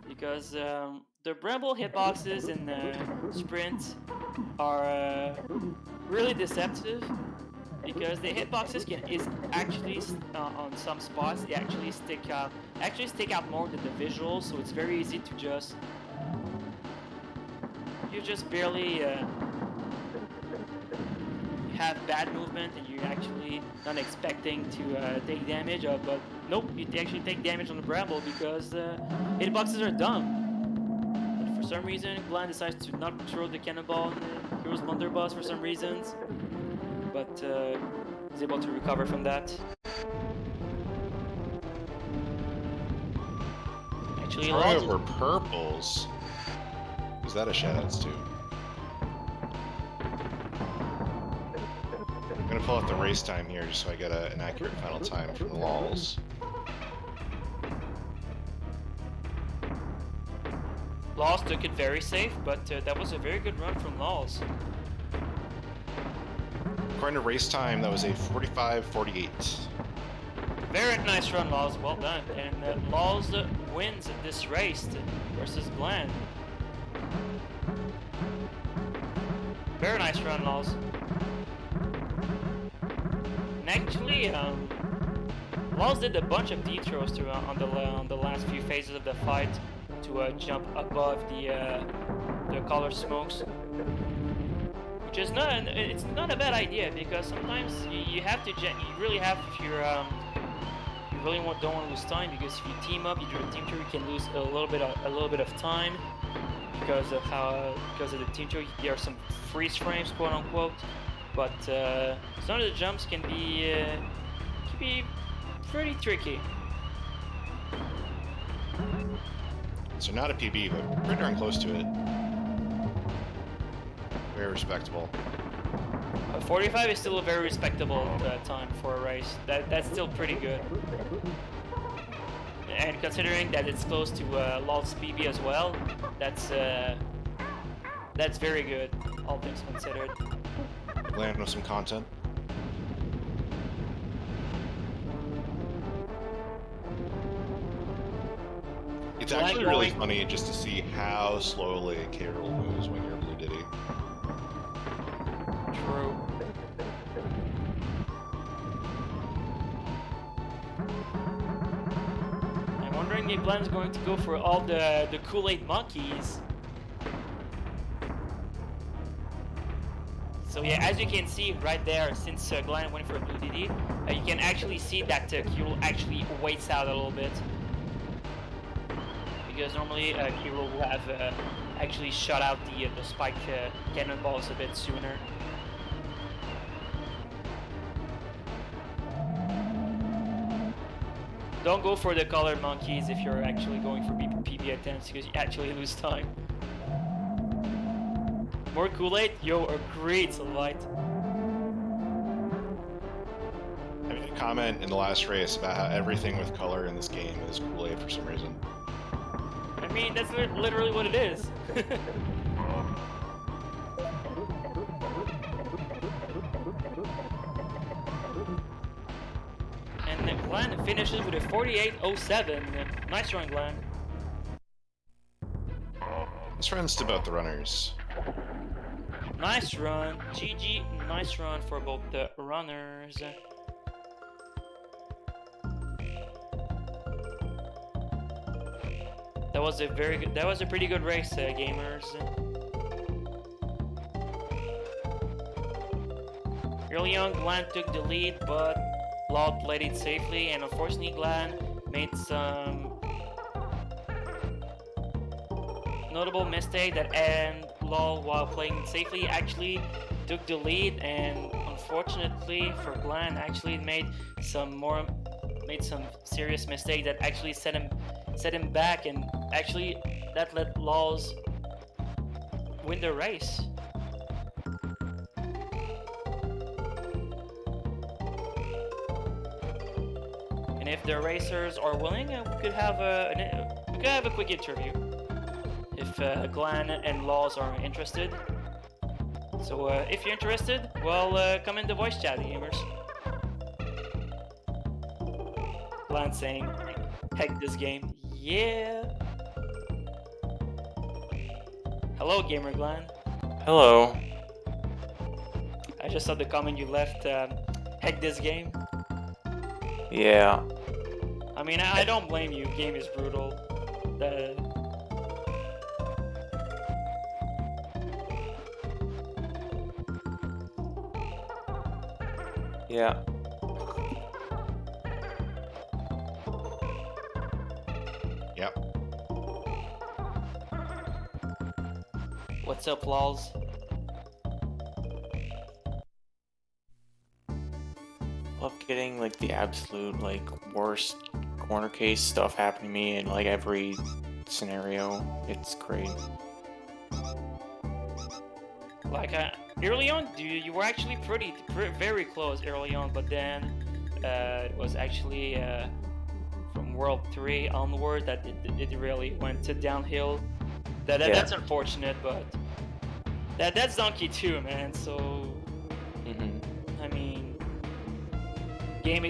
Because the bramble hitboxes in sprint are really deceptive. Because the hitboxes is actually on some spots they actually stick out more than the visuals, so it's very easy to just barely have bad movement and you're actually not expecting to take damage. But nope, you actually take damage on the bramble because hitboxes are dumb. But for some reason, Glan decides to not throw the cannonball in the Hero's Blunderbuss for some reasons. But he's able to recover from that. Actually, throwing over purples. Is that a shoutouts too? I'm gonna pull out the race time here just so I get an accurate final time from the Lawls. Laws took it very safe, but that was a very good run from Laws. According to race time, that was a 45:48. Very nice run, Laws. Well done. And Laws wins this race versus Glan. Very nice run, Laws. And actually, Laws did a bunch of deep throws on the last few phases of the fight to jump above the color smokes. Which is it's not a bad idea, because sometimes you have to you really have, if you're you really don't want to lose time, because if you team up, you do a team throw, you can lose a little bit of time because of the team throw. There are some freeze frames, quote unquote, but some of the jumps can be pretty tricky. So not a PB, but pretty darn close to it. Very respectable. 45 is still a very respectable time for a race. That's still pretty good. And considering that it's close to Lawl's PB as well, that's very good, all things considered. Land with some content. It's actually really funny just to see how slowly K-Rool moves when you're Blue Diddy. True. I'm wondering if Glen's going to go for all the Kool-Aid monkeys. So yeah, as you can see right there, since Glen went for a Blue Diddy, you can actually see that K-Rool actually waits out a little bit. Because normally K-Rool will have actually shot out the spike cannonballs a bit sooner. Don't go for the colored monkeys if you're actually going for PB attempts, because you actually lose time. More Kool-Aid? Yo, agreed, Light. I made a comment in the last race about how everything with color in this game is Kool-Aid for some reason. I mean, that's literally what it is. And then Glen finishes with a 48.07. Nice run, Glen. This run's to both the runners. Nice run. GG, nice run for both the runners. That was a pretty good race, gamers. Early on, Glan took the lead, but Law played it safely, and unfortunately, Glan made some notable mistake and Law, while playing it safely, actually took the lead, and unfortunately for Glan, actually made some serious mistake that actually set him back, and actually that let Laws win the race. And if the racers are willing, we could have a quick interview. If Glan and Laws are interested. So if you're interested, well, come in the voice chat, gamers. Glan saying, heck this game. Yeah. Hello, Gamer Glan. Hello. I just saw the comment you left. Heck this game. Yeah. I mean, I don't blame you. Game is brutal. Yeah. Yep. What's up, Laws? Love getting like the absolute like worst corner case stuff happening to me in like every scenario. It's great. Like early on, you were actually very close early on, but then it was actually from World 3 onward that it really went to downhill. That's unfortunate, but that's Donkey 2, man. So I mean,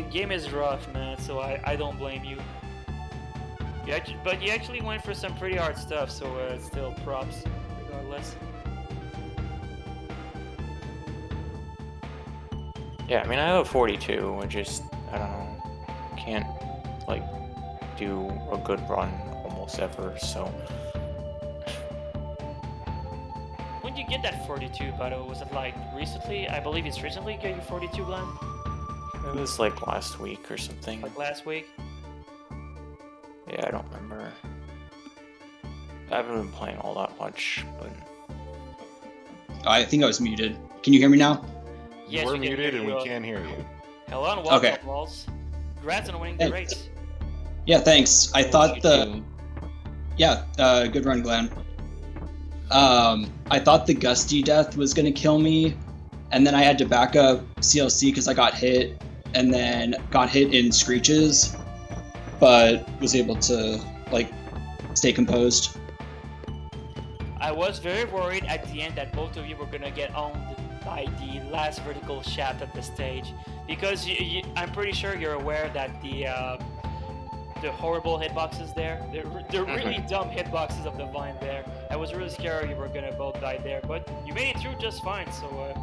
game is rough, man. So I don't blame you. But you actually went for some pretty hard stuff, so still props regardless. Yeah, I mean I have a 42, I just I don't know, can't like do a good run almost ever, so. When did you get that 42, by the way? Was it like recently? I believe it's recently you got your 42, Glenn? It was like last week or something. Like last week? Yeah, I don't remember. I haven't been playing all that much, but. I think I was muted. Can you hear me now? You Yes, were we can muted hear and you. we can't hear you. Hello and welcome, Okay. Walls. Congrats on winning the Thanks. race. Yeah, thanks. I thought good run, Glenn. I thought the Gusty death was gonna kill me, and then I had to back up CLC because I got hit, and then got hit in screeches, but was able to like stay composed. I was very worried at the end that both of you were gonna get owned by the last vertical shaft at the stage, because I'm pretty sure you're aware that the horrible hitboxes there, they're really dumb hitboxes of the vine there. I was really scared you were gonna both die there, but you made it through just fine, so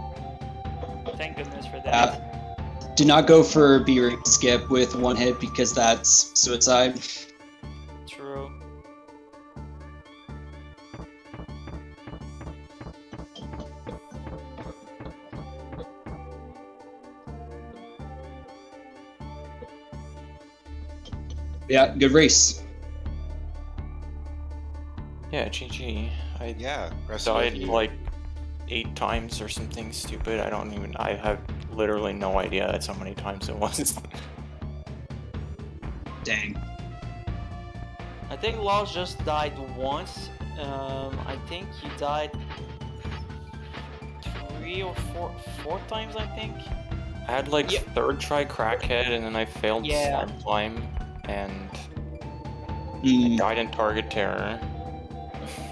thank goodness for that. Did not go for B-ring skip with one hit because that's suicide. True. Yeah, good race. Yeah, GG. I Yeah, rest of died you. like 8 times or something stupid. I have literally no idea that's how many times it was. Dang. I think Laws just died once. I think he died 3 or 4 times, I think. I had like Yeah. third try crackhead and then I failed Yeah. slime climb and Mm, died in target terror.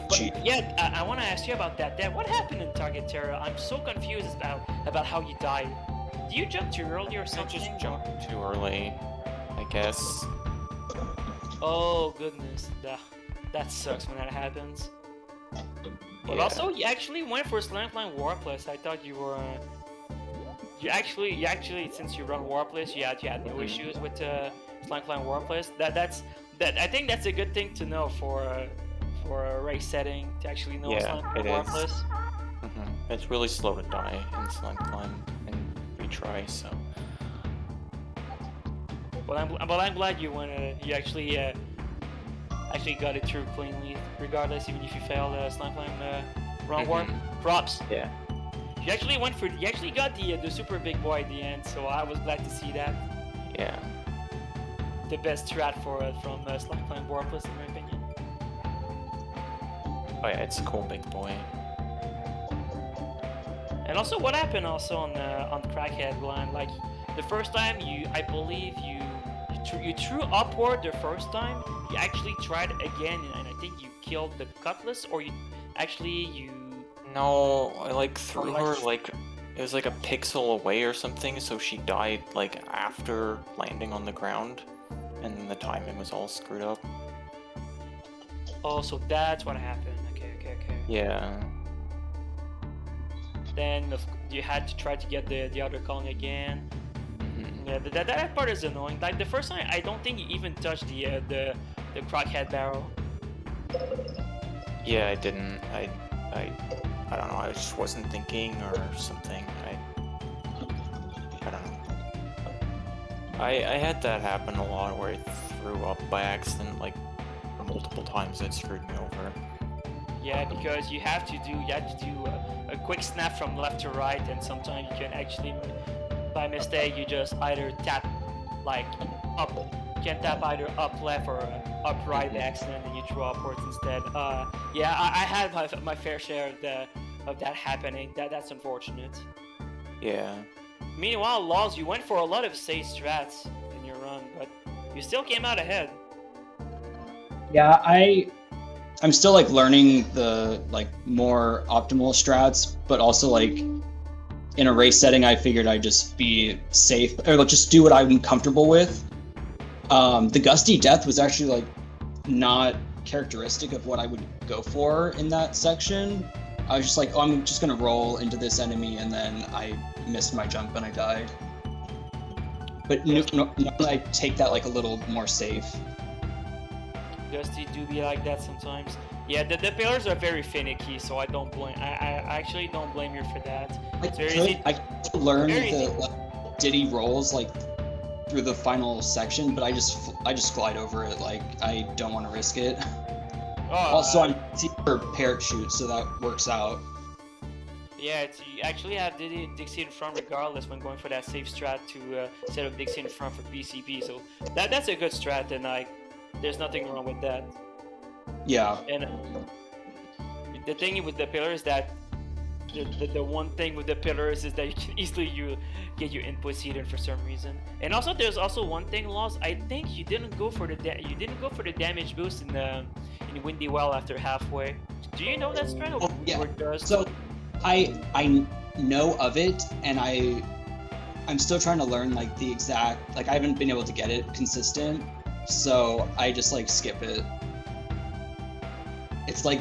But Gee. yeah, I want to ask you about that. Dad, what happened in Target Terror? I'm so confused about how you died. Do you jump too early or I something? just jumped too early, I guess. Oh goodness, that sucks when that happens. But Yeah. also, you actually went for Slankline Warpless. I thought you were. You actually, since you run Warpless, you had no issues with Slankline Warpless. I think that's a good thing to know for a race setting, to actually know Yeah, Slankline it is. Warpless. It's really slow to die in slime climb and retry, so. But I'm glad you went. You actually got it through cleanly, regardless, even if you failed Slankline run warp. Props. Yeah. You actually got the super big boy at the end, so I was glad to see that. Yeah. The best strat from Slankline Warpless, in my opinion. Oh yeah, it's a cool big boy. And also, what happened also on Crackhead Glen? Like the first time I believe you you threw upward the first time. You actually tried again, and I think you killed the cutlass, or you No, I like threw Oh, her like- like it was like a pixel away or something, so she died like after landing on the ground, and then the timing was all screwed up. Oh, so that's what happened. Okay. Yeah. Then you had to try to get the other Kong again. Mhm. Yeah, that part is annoying. Like the first time, I don't think you even touched the crockhead barrel. Yeah, I didn't. I don't know. I just wasn't thinking or something. I don't know. I had that happen a lot where I threw up by accident like multiple times. It screwed me over. Yeah, because you have to do a quick snap from left to right, and sometimes you can actually, by mistake, you just either tap like up. You can tap either up left or up right by accident, and you throw upwards instead. Yeah, I had my fair share of that happening. That's unfortunate. Yeah. Meanwhile, Laws, you went for a lot of safe strats in your run, but you still came out ahead. Yeah, I'm still like learning the like more optimal strats, but also like in a race setting, I figured I'd just be safe or like just do what I'm comfortable with. The Gusty Death was actually like not characteristic of what I would go for in that section. I was just like, oh, I'm just gonna roll into this enemy, and then I missed my jump and I died. But I take that like a little more safe. Gusty do be like that sometimes. Yeah, the pillars are very finicky, so I don't blame. I actually don't blame you for that. It's very easy. I could learn very the easy. like, Diddy rolls like through the final section, but I just glide over it. Like I don't want to risk it. Oh, Also, I'm for parachute, so that works out. yeah, you actually have Dixie in front regardless when going for that safe strat to set up Dixie in front for BCP. So that's a good strat, and like, there's nothing wrong with that. Yeah, And the thing with the pillars that the one thing with the pillars is that you can easily get your inputs hidden for some reason. And also there's also one thing, Laws. I think you didn't go for the damage boost in Windy Well after halfway. Do you know that strat? Oh, yeah. Or does- so I know of it, and I'm still trying to learn like the exact like I haven't been able to get it consistent, so I just like skip it. It's like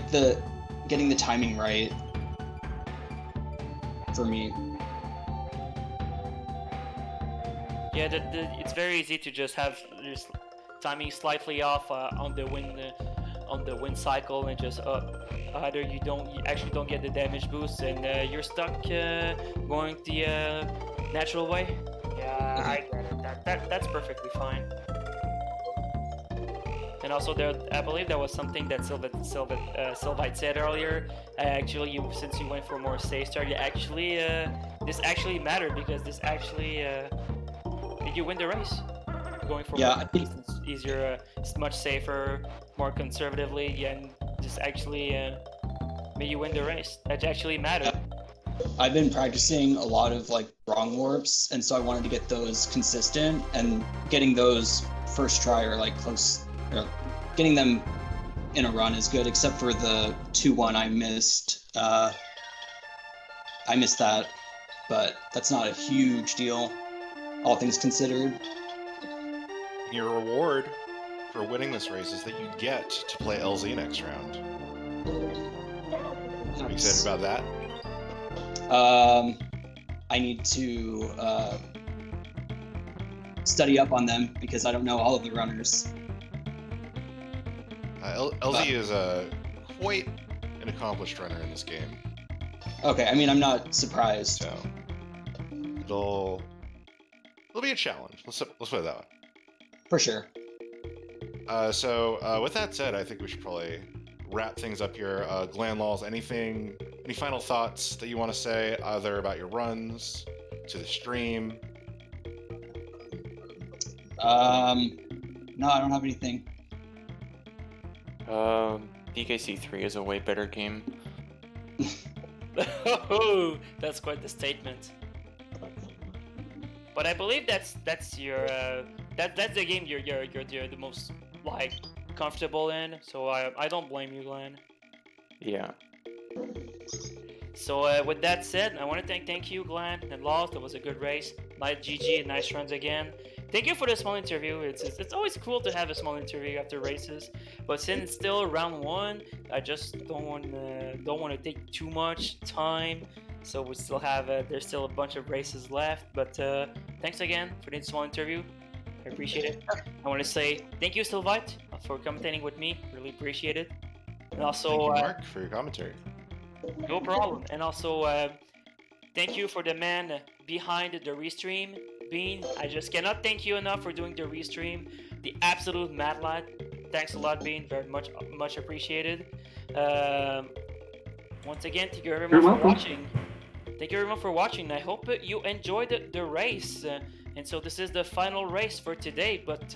getting the timing right for me. Yeah, it's very easy to just have this timing slightly off on the wind cycle, and just either you actually don't get the damage boost, and you're stuck going the natural way. Yeah, I get it. That's perfectly fine. And also, I believe there was something that Sylvite said earlier. Actually, since you went for more safe start, this actually mattered, because this actually made you win the race. Going for Yeah, more I think- it's easier, it's much safer, more conservatively, and just actually made you win the race. That actually mattered. I've been practicing a lot of like wrong warps, and so I wanted to get those consistent, and getting those first try or like close, or getting them in a run is good, except for the 2-1 I missed. I missed that, but that's not a huge deal, all things considered. Your reward for winning this race is that you get to play LZ next round. Are you excited about that? I need to study up on them because I don't know all of the runners. LZ is quite an accomplished runner in this game, Okay, I mean, I'm not surprised. so it'll be a challenge. Let's put it that way. For sure. So with that said, I think we should probably wrap things up here. Glan Laws, any final thoughts that you want to say, either about your runs, to the stream? No, I don't have anything. DKC3 is a way better game. Oh, that's quite the statement. But I believe that's your that's the game you're the most like comfortable in. So I don't blame you, Glenn. Yeah. So with that said, I want to thank you, Glenn and Laws. That was a good race. Nice GG and nice runs again. Thank you for the small interview. It's always cool to have a small interview after races, but since it's still round one, I just don't want to take too much time. So we still have there's still a bunch of races left. But thanks again for the small interview. I appreciate it. I want to say thank you, Sylvite, for commentating with me. Really appreciate it. And also, Thank you, Mark, for your commentary. no problem. And also, thank you for the man behind the restream, Bean. I just cannot thank you enough for doing the restream. The absolute mad lad. Thanks a lot, Bean. Very much appreciated. Once again, thank you everyone for watching. Thank you everyone for watching. I hope you enjoyed the race. And so this is the final race for today, but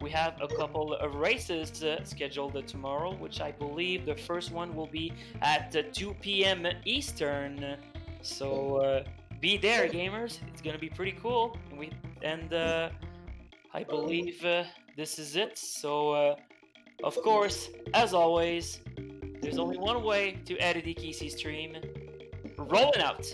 we have a couple of races scheduled tomorrow, which I believe the first one will be at 2 p.m. Eastern. So be there, gamers. It's gonna be pretty cool. And I believe this is it. So of course, as always, there's only one way to add a DKC stream. Rolling out.